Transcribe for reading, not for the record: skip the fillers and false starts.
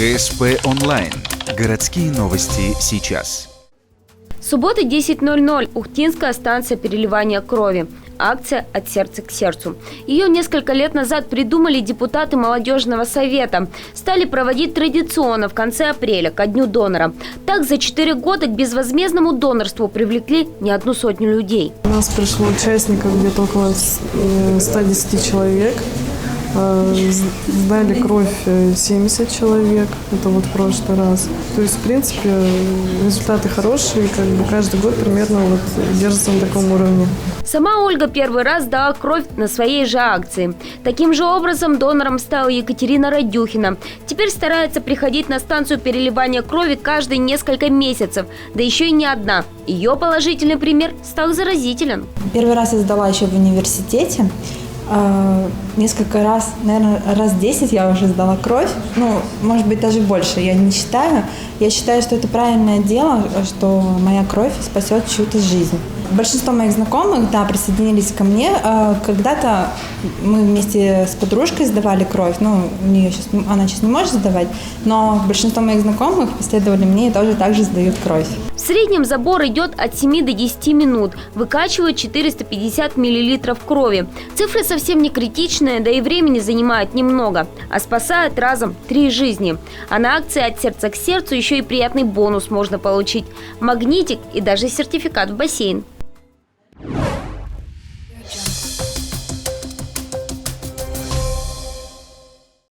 ГСП онлайн. Городские новости сейчас. Суббота, 10:00. Ухтинская станция переливания крови. Акция «От сердца к сердцу». Ее несколько лет назад придумали депутаты молодежного совета. Стали проводить традиционно в конце апреля, ко дню донора. Так за 4 года к безвозмездному донорству привлекли не одну сотню людей. У нас пришло участников где-то около 110 человек. Сдали кровь 70 человек, это вот в прошлый раз. То есть, в принципе, результаты хорошие, каждый год примерно держится на таком уровне. Сама Ольга первый раз сдала кровь на своей же акции. Таким же образом донором стала Екатерина Радюхина. Теперь старается приходить на станцию переливания крови каждые несколько месяцев, да еще и не одна. Ее положительный пример стал заразителен. Первый раз я сдала еще в университете. Несколько раз, наверное, раз 10 я уже сдала кровь. Может быть, даже больше, я не считаю. Я считаю, что это правильное дело, что моя кровь спасет чью-то жизнь. Большинство моих знакомых, присоединились ко мне. Когда-то мы вместе с подружкой сдавали кровь. Она сейчас не может сдавать, но большинство моих знакомых последовали мне и тоже так же сдают кровь. В среднем забор идет от 7 до 10 минут. Выкачивают 450 миллилитров крови. Цифры совсем не критичные, да и времени занимает немного. А спасают разом 3 жизни. А на акции «От сердца к сердцу» еще и приятный бонус можно получить. Магнитик и даже сертификат в бассейн.